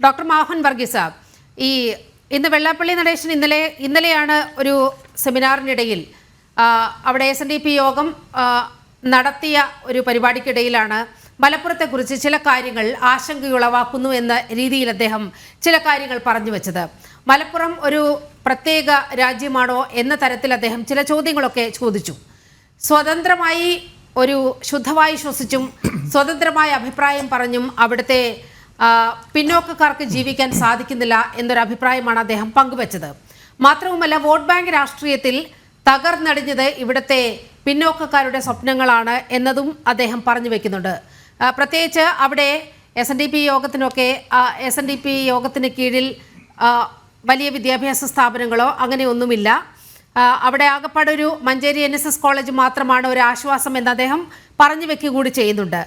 Doctor Mohan Varghese, ഇന്ന് വെള്ളാപ്പള്ളി നടേശൻ ഇന്നലെയാണ് ഒരു സെമിനാറിനിടയിൽ അവിടെ SNDP യോഗം നടത്തിയ ഒരു പരിപാടിക്കിടയിലാണ് മലപ്പുറത്തെക്കുറിച്ച് ചില കാര്യങ്ങൾ ആശങ്കയുളവാക്കുന്നു എന്ന രീതിയിൽ അദ്ദേഹം ചില കാര്യങ്ങൾ പറഞ്ഞു വെച്ചത്. മലപ്പുറം ഒരു പ്രത്യേക രാജ്യമാണോ എന്ന തരത്തിൽ അദ്ദേഹം ചില ചോദ്യങ്ങളൊക്കെ ചോദിച്ചു. സ്വതന്ത്രമായി ഒരു ശുദ്ധവായു ശ്വസിച്ചും സ്വതന്ത്രമായ അഭിപ്രായം പറഞ്ഞും അവിടുത്തെ പിന്നോക്കക്കാർക്ക് ജീവിക്കാൻ സാധിക്കുന്നില്ല എന്നൊരു അഭിപ്രായമാണ് അദ്ദേഹം പങ്കുവച്ചത്. മാത്രവുമല്ല, വോട്ട് ബാങ്ക് രാഷ്ട്രീയത്തിൽ തകർന്നടിഞ്ഞത് ഇവിടുത്തെ പിന്നോക്കക്കാരുടെ സ്വപ്നങ്ങളാണ് എന്നതും അദ്ദേഹം പറഞ്ഞു വെക്കുന്നുണ്ട്. പ്രത്യേകിച്ച് അവിടെ SNDP യോഗത്തിന് കീഴിൽ വലിയ വിദ്യാഭ്യാസ സ്ഥാപനങ്ങളോ അങ്ങനെയൊന്നുമില്ല. അവിടെ ആകപ്പാടൊരു മഞ്ചേരി NSS കോളേജ് മാത്രമാണ് ഒരു ആശ്വാസം എന്ന് അദ്ദേഹം പറഞ്ഞു വെക്കുക കൂടി ചെയ്യുന്നുണ്ട്.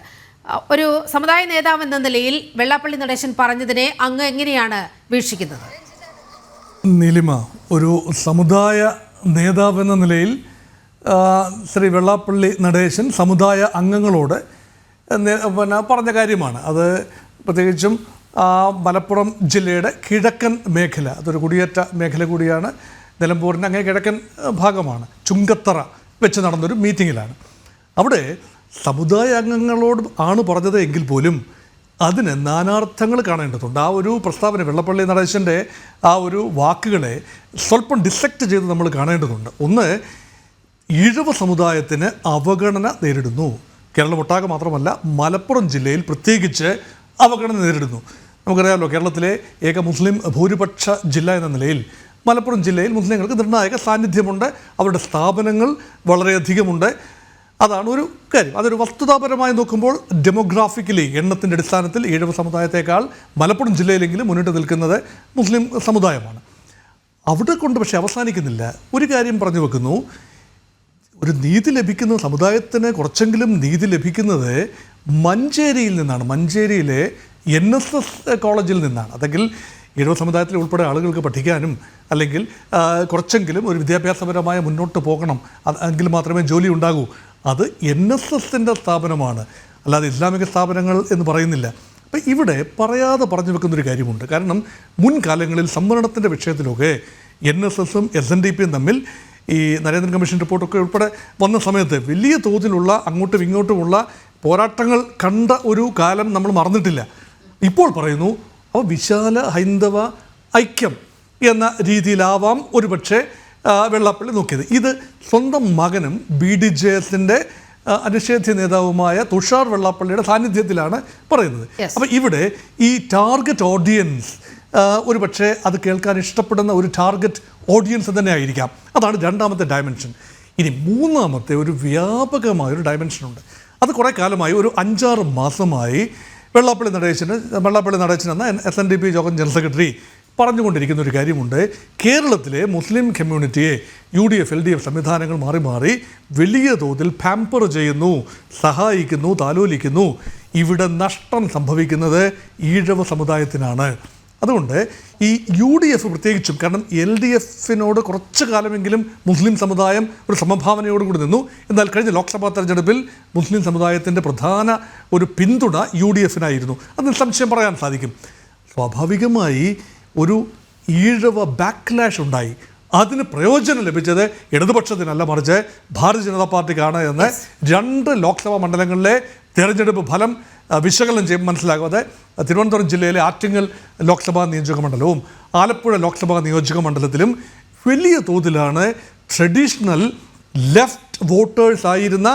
ഒരു സമുദായ നേതാവ് എന്ന നിലയിൽ വെള്ളാപ്പള്ളി നടേശൻ പറഞ്ഞതിനെ അങ്ങ് എങ്ങനെയാണ് വീക്ഷിക്കുന്നത്? നീലിമ, ഒരു സമുദായ നേതാവ് എന്ന നിലയിൽ ശ്രീ വെള്ളാപ്പള്ളി നടേശൻ സമുദായ അംഗങ്ങളോട് പറഞ്ഞ കാര്യമാണ് അത്. പ്രത്യേകിച്ചും മലപ്പുറം ജില്ലയുടെ കിഴക്കൻ മേഖല, അതൊരു കുടിയേറ്റ മേഖല കൂടിയാണ്. നിലമ്പൂരിൻ്റെ അങ്ങേ കിഴക്കൻ ഭാഗമാണ്. ചുങ്കത്തറ വെച്ച് നടന്നൊരു മീറ്റിങ്ങിലാണ്. അവിടെ സമുദായ അംഗങ്ങളോട് ആണ് പറഞ്ഞത് എങ്കിൽ പോലും അതിന് നാനാർത്ഥങ്ങൾ കാണേണ്ടതുണ്ട്. ആ ഒരു പ്രസ്താവന, വെള്ളാപ്പള്ളി നടേശൻ്റെ ആ ഒരു വാക്കുകളെ സ്വല്പം ഡിസെക്റ്റ് ചെയ്ത് നമ്മൾ കാണേണ്ടതുണ്ട്. ഒന്ന്, ഈഴവ സമുദായത്തിന് അവഗണന നേരിടുന്നു. കേരളമൊട്ടാകെ മാത്രമല്ല, മലപ്പുറം ജില്ലയിൽ പ്രത്യേകിച്ച് അവഗണന നേരിടുന്നു. നമുക്കറിയാമല്ലോ, കേരളത്തിലെ ഏക മുസ്ലിം ഭൂരിപക്ഷ ജില്ല എന്ന നിലയിൽ മലപ്പുറം ജില്ലയിൽ മുസ്ലിങ്ങൾക്ക് നിർണായക സാന്നിധ്യമുണ്ട്. അവരുടെ സ്ഥാപനങ്ങൾ വളരെയധികമുണ്ട്. അതാണ് ഒരു കാര്യം. അതൊരു വസ്തുതാപരമായി നോക്കുമ്പോൾ ഡെമോഗ്രാഫിക്കലി എണ്ണത്തിൻ്റെ അടിസ്ഥാനത്തിൽ ഈഴവ സമുദായത്തെക്കാൾ മലപ്പുറം ജില്ലയിലെങ്കിലും മുന്നിട്ട് നിൽക്കുന്നത് മുസ്ലിം സമുദായമാണ്. അവിടെ കൊണ്ട് പക്ഷേ അവസാനിക്കുന്നില്ല. ഒരു കാര്യം പറഞ്ഞു വെക്കുന്നു, ഒരു നീതി ലഭിക്കുന്ന സമുദായത്തിന് കുറച്ചെങ്കിലും നീതി ലഭിക്കുന്നത് മഞ്ചേരിയിൽ നിന്നാണ്. മഞ്ചേരിയിലെ NSS കോളേജിൽ നിന്നാണ്. അതെങ്കിൽ ഈഴവ സമുദായത്തിൽ ഉൾപ്പെടെ ആളുകൾക്ക് പഠിക്കാനും അല്ലെങ്കിൽ കുറച്ചെങ്കിലും ഒരു വിദ്യാഭ്യാസപരമായ മുന്നോട്ട് പോകണം, എങ്കിൽ മാത്രമേ ജോലി ഉണ്ടാകൂ. അത് NSSൻ്റെ സ്ഥാപനമാണ്, അല്ലാതെ ഇസ്ലാമിക സ്ഥാപനങ്ങൾ എന്ന് പറയുന്നില്ല. അപ്പം ഇവിടെ പറയാതെ പറഞ്ഞു വെക്കുന്നൊരു കാര്യമുണ്ട്. കാരണം മുൻകാലങ്ങളിൽ സംവരണത്തിൻ്റെ വിഷയത്തിലൊക്കെ NSSും SNDPയും തമ്മിൽ ഈ നരേന്ദ്രൻ കമ്മീഷൻ റിപ്പോർട്ടൊക്കെ ഉൾപ്പെടെ വന്ന സമയത്ത് വലിയ തോതിലുള്ള അങ്ങോട്ടും ഇങ്ങോട്ടുമുള്ള പോരാട്ടങ്ങൾ കണ്ട ഒരു കാലം നമ്മൾ മറന്നിട്ടില്ല. ഇപ്പോൾ പറയുന്നു അപ്പോൾ വിശാല ഹൈന്ദവ ഐക്യം എന്ന രീതിയിലാവാം ഒരു പക്ഷേ വെള്ളാപ്പള്ളി നോക്കിയത്. ഇത് സ്വന്തം മകനും BDJSൻ്റെ അനിഷേധ്യ നേതാവുമായ തുഷാർ വെള്ളാപ്പള്ളിയുടെ സാന്നിധ്യത്തിലാണ് പറയുന്നത്. അപ്പം ഇവിടെ ഈ ടാർഗറ്റ് ഓഡിയൻസ് ഒരു പക്ഷേ അത് കേൾക്കാൻ ഇഷ്ടപ്പെടുന്ന ഒരു ടാർഗറ്റ് ഓഡിയൻസ് തന്നെ ആയിരിക്കാം. അതാണ് രണ്ടാമത്തെ ഡയമെൻഷൻ. ഇനി മൂന്നാമത്തെ ഒരു വ്യാപകമായൊരു ഡയമെൻഷനുണ്ട്. അത് കുറേ കാലമായി, ഒരു 5-6 മാസമായി വെള്ളാപ്പള്ളി നടേശൻ എന്ന SNDP യോഗം ജനറൽ സെക്രട്ടറി പറഞ്ഞുകൊണ്ടിരിക്കുന്ന ഒരു കാര്യമുണ്ട്. കേരളത്തിലെ മുസ്ലിം കമ്മ്യൂണിറ്റിയെ UDF LDF സംവിധാനങ്ങൾ മാറി മാറി വലിയ തോതിൽ പാമ്പർ ചെയ്യുന്നു, സഹായിക്കുന്നു, താലോലിക്കുന്നു. ഇവിടെ നഷ്ടം സംഭവിക്കുന്നത് ഈഴവ സമുദായത്തിനാണ്. അതുകൊണ്ട് ഈ UDF പ്രത്യേകിച്ചും, കാരണം LDFനോട് കുറച്ചു കാലമെങ്കിലും മുസ്ലിം സമുദായം ഒരു സമഭാവനയോടുകൂടി നിന്നു. എന്നാൽ കഴിഞ്ഞ ലോക്സഭാ തെരഞ്ഞെടുപ്പിൽ മുസ്ലിം സമുദായത്തിൻ്റെ പ്രധാന ഒരു പിന്തുണ UDFനായിരുന്നു. അത് നിസ്സംശയം പറയാൻ സാധിക്കും. സ്വാഭാവികമായി ഒരു ഈഴവ ബാക്ക്ലാഷ് ഉണ്ടായി. അതിന് പ്രയോജനം ലഭിച്ചത് ഇടതുപക്ഷത്തിനല്ല, മറിച്ച് ഭാരതീയ ജനതാ പാർട്ടിക്കാണ് എന്ന് 2 ലോക്സഭാ മണ്ഡലങ്ങളിലെ തെരഞ്ഞെടുപ്പ് ഫലം വിശകലനം ചെയ്യുമ്പോൾ മനസ്സിലാകാതെ തിരുവനന്തപുരം ജില്ലയിലെ ആറ്റിങ്ങൽ ലോക്സഭാ നിയോജക മണ്ഡലവും ആലപ്പുഴ ലോക്സഭാ നിയോജക മണ്ഡലത്തിലും വലിയ തോതിലാണ് ട്രഡീഷണൽ ലെഫ്റ്റ് വോട്ടേഴ്സ് ആയിരുന്ന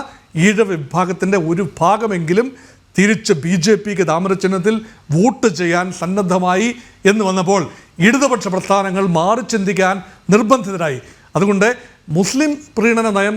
ഈഴവ വിഭാഗത്തിൻ്റെ ഒരു ഭാഗമെങ്കിലും തിരിച്ച് BJPക്ക് താമരചിഹ്നത്തിൽ വോട്ട് ചെയ്യാൻ സന്നദ്ധമായി എന്ന് വന്നപ്പോൾ ഇടതുപക്ഷ പ്രസ്ഥാനങ്ങൾ മാറി ചിന്തിക്കാൻ നിർബന്ധിതരായി. അതുകൊണ്ട് മുസ്ലിം പ്രീണന നയം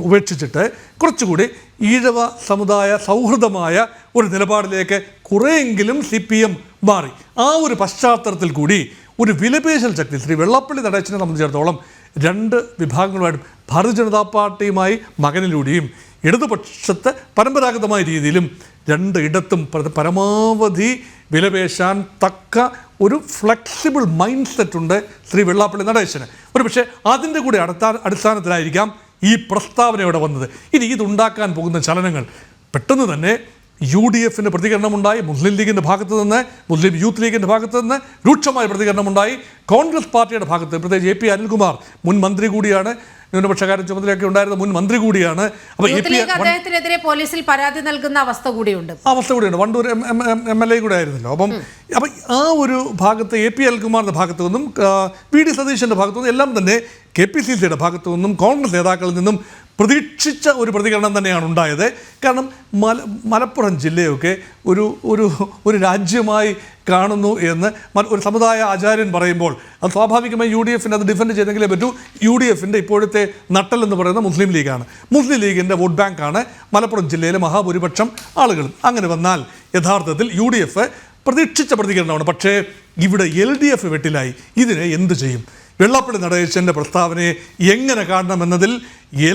ഉപേക്ഷിച്ചിട്ട് കുറച്ചുകൂടി ഈഴവ സമുദായ സൗഹൃദമായ ഒരു നിലപാടിലേക്ക് കുറേയെങ്കിലും CPM മാറി. ആ ഒരു പശ്ചാത്തലത്തിൽ കൂടി ഒരു വിലപേശൽ ശക്തി ശ്രീ വെള്ളാപ്പള്ളി നടേശനെ സംബന്ധിച്ചിടത്തോളം 2 വിഭാഗങ്ങളുമായിട്ടും ഭാരതീയ ജനതാ പാർട്ടിയുമായി മകനിലൂടെയും ഇടതുപക്ഷത്തെ പരമ്പരാഗതമായ രീതിയിലും 2 ഇടത്തും പരമാവധി വിലപേശാൻ തക്ക ഒരു ഫ്ലെക്സിബിൾ മൈൻഡ് സെറ്റുണ്ട് ശ്രീ വെള്ളാപ്പള്ളി നടേശന്. ഒരു പക്ഷേ അതിൻ്റെ കൂടി അടിസ്ഥാനത്തിലായിരിക്കാം ഈ പ്രസ്താവന ഇവിടെ വന്നത്. ഇനി ഇതുണ്ടാക്കാൻ പോകുന്ന ചലനങ്ങൾ പെട്ടെന്ന് തന്നെ UDFിൻ്റെ പ്രതികരണമുണ്ടായി, മുസ്ലിം ലീഗിൻ്റെ ഭാഗത്തു നിന്ന്, മുസ്ലിം യൂത്ത് ലീഗിൻ്റെ ഭാഗത്തു നിന്ന് രൂക്ഷമായ പ്രതികരണമുണ്ടായി. കോൺഗ്രസ് പാർട്ടിയുടെ ഭാഗത്ത് പ്രത്യേകിച്ച് AP അനിൽകുമാർ മുൻ മന്ത്രി കൂടിയാണ്, ന്യൂനപക്ഷകാര്യ ചുമതലയൊക്കെ ഉണ്ടായിരുന്ന മുൻ മന്ത്രി കൂടിയാണ്. അപ്പോൾ അദ്ദേഹത്തിനെതിരെ പോലീസിൽ പരാതി നൽകുന്ന അവസ്ഥ കൂടിയുണ്ട്. വണ്ടൂർ MLA കൂടെ ആയിരുന്നല്ലോ. അപ്പം ആ ഒരു ഭാഗത്ത് AP അനിൽകുമാറിൻ്റെ ഭാഗത്തു നിന്നും VD സതീശൻ്റെ ഭാഗത്തു നിന്നും എല്ലാം തന്നെ KPCCയുടെ ഭാഗത്തു നിന്നും കോൺഗ്രസ് നേതാക്കളിൽ നിന്നും പ്രതീക്ഷിച്ച ഒരു പ്രതികരണം തന്നെയാണ് ഉണ്ടായത്. കാരണം മലപ്പുറം ജില്ലയൊക്കെ ഒരു രാജ്യമായി കാണുന്നു എന്ന് ഒരു സമുദായ ആചാര്യൻ പറയുമ്പോൾ അത് സ്വാഭാവികമായി UDFിന് അത് ഡിഫെൻഡ് ചെയ്തെങ്കിലേ പറ്റൂ. UDFിൻ്റെ ഇപ്പോഴത്തെ നട്ടൽ എന്ന് പറയുന്നത് മുസ്ലിം ലീഗാണ്. മുസ്ലിം ലീഗിൻ്റെ വോട്ട് ബാങ്കാണ് മലപ്പുറം ജില്ലയിലെ മഹാഭൂരിപക്ഷം ആളുകളും. അങ്ങനെ വന്നാൽ യഥാർത്ഥത്തിൽ UDF പ്രതീക്ഷിച്ച പ്രതികരണമാണ്. പക്ഷേ ഇവിടെ LDF വെട്ടിലായി. ഇതിനെ എന്തു ചെയ്യും? വെള്ളാപ്പള്ളി നടേശൻ്റെ പ്രസ്താവനയെ എങ്ങനെ കാണണമെന്നതിൽ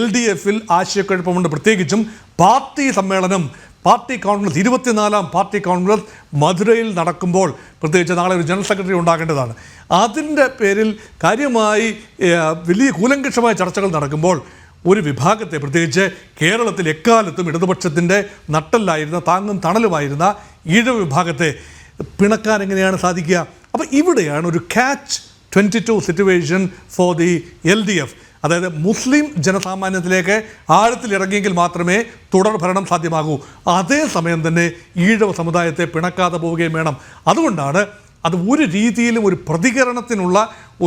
LDFിൽ ആശയക്കുഴപ്പമുണ്ട്. പ്രത്യേകിച്ചും പാർട്ടി സമ്മേളനം, പാർട്ടി കോൺഗ്രസ് 24ാം പാർട്ടി കോൺഗ്രസ് മധുരയിൽ നടക്കുമ്പോൾ, പ്രത്യേകിച്ച് നാളെ ഒരു ജനറൽ സെക്രട്ടറി ഉണ്ടാകേണ്ടതാണ്. അതിൻ്റെ പേരിൽ കാര്യമായി വലിയ കൂലങ്കഷമായ ചർച്ചകൾ നടക്കുമ്പോൾ ഒരു വിഭാഗത്തെ, പ്രത്യേകിച്ച് കേരളത്തിൽ എക്കാലത്തും ഇടതുപക്ഷത്തിൻ്റെ നട്ടലായിരുന്ന താങ്ങും തണലുമായിരുന്ന ഈഴവ വിഭാഗത്തെ പിണക്കാൻ എങ്ങനെയാണ് സാധിക്കുക? അപ്പോൾ ഇവിടെയാണ് ഒരു catch 22 situation for the LDF. അതായത് മുസ്ലിം ജനസാമാന്യത്തിലേക്ക് ആഴത്തിലിറങ്ങിയെങ്കിൽ മാത്രമേ തുടർ ഭരണം സാധ്യമാകൂ. അതേസമയം തന്നെ ഈഴവ സമുദായത്തെ പിണക്കാതെ പോവുകയും വേണം. അതുകൊണ്ടാണ് അത് ഒരു രീതിയിലും ഒരു പ്രതികരണത്തിനുള്ള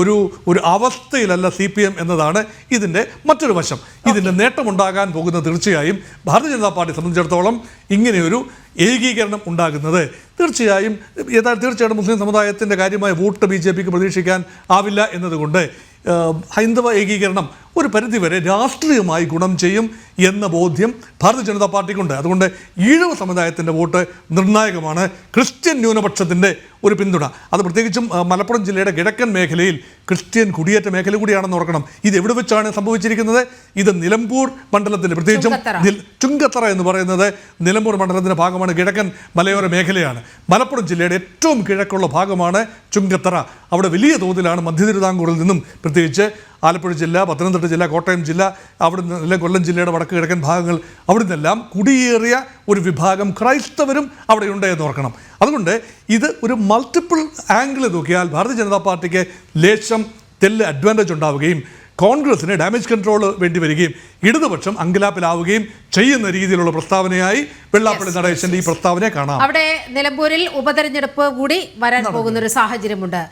ഒരു അവസ്ഥയിലല്ല CPM എന്നതാണ് ഇതിൻ്റെ മറ്റൊരു വശം. ഇതിൻ്റെ നേട്ടമുണ്ടാകാൻ പോകുന്നത് തീർച്ചയായും ഭാരതീയ ജനതാ പാർട്ടി സംബന്ധിച്ചിടത്തോളം ഇങ്ങനെയൊരു ഏകീകരണം ഉണ്ടാകുന്നത് തീർച്ചയായിട്ടും മുസ്ലിം സമുദായത്തിൻ്റെ കാര്യമായ വോട്ട് BJPക്ക് പ്രതീക്ഷിക്കാൻ ആവില്ല എന്നതുകൊണ്ട് ഹൈന്ദവ ഏകീകരണം ഒരു പരിധിവരെ രാഷ്ട്രീയമായി ഗുണം ചെയ്യും എന്ന ബോധ്യം ഭാരതീയ ജനതാ പാർട്ടിക്കുണ്ട്. അതുകൊണ്ട് ഈഴവ സമുദായത്തിൻ്റെ വോട്ട് നിർണായകമാണ്. ക്രിസ്ത്യൻ ന്യൂനപക്ഷത്തിൻ്റെ ഒരു പിന്തുണ, അത് പ്രത്യേകിച്ചും മലപ്പുറം ജില്ലയുടെ കിഴക്കൻ മേഖലയിൽ ക്രിസ്ത്യൻ കുടിയേറ്റ മേഖല കൂടിയാണെന്ന് ഓർക്കണം. ഇത് എവിടെ വെച്ചാണ് സംഭവിച്ചിരിക്കുന്നത്? ഇത് നിലമ്പൂർ മണ്ഡലത്തിൻ്റെ, പ്രത്യേകിച്ചും ചുങ്കത്തറ എന്ന് പറയുന്നത് നിലമ്പൂർ മണ്ഡലത്തിൻ്റെ ഭാഗമാണ്, കിഴക്കൻ മലയോര മേഖലയാണ്. മലപ്പുറം ജില്ലയുടെ ഏറ്റവും കിഴക്കുള്ള ഭാഗമാണ് ചുങ്കത്തറ. അവിടെ വലിയ തോതിലാണ് മധ്യ തിരുവിതാംകൂറിൽ നിന്നും, പ്രത്യേകിച്ച് ആലപ്പുഴ ജില്ല, പത്തനംതിട്ട ജില്ല, കോട്ടയം ജില്ല, അവിടുന്ന് അല്ലെങ്കിൽ കൊല്ലം ജില്ലയുടെ വടക്ക് കിഴക്കൻ ഭാഗങ്ങൾ, അവിടെ നിന്നെല്ലാം കുടിയേറിയ ഒരു വിഭാഗം ക്രൈസ്തവരും അവിടെയുണ്ട് എന്ന് ഓർക്കണം. അതുകൊണ്ട് ഇത് ഒരു മൾട്ടിപ്പിൾ ആംഗിൾ നോക്കിയാൽ ഭാരതീയ ജനതാ പാർട്ടിക്ക് ലേശം അഡ്വാൻറ്റേജ് ഉണ്ടാവുകയും കോൺഗ്രസിന് ഡാമേജ് കൺട്രോൾ വേണ്ടി വരികയും ഇടതുപക്ഷം അങ്കലാപ്പിലാവുകയും ചെയ്യുന്ന രീതിയിലുള്ള പ്രസ്താവനയായി വെള്ളാപ്പള്ളി നടേശൻ്റെ ഈ പ്രസ്താവനയെ കാണാം. അവിടെ നിലമ്പൂരിൽ ഉപതെരഞ്ഞെടുപ്പ് കൂടി വരാൻ പോകുന്ന ഒരു സാഹചര്യമുണ്ട്.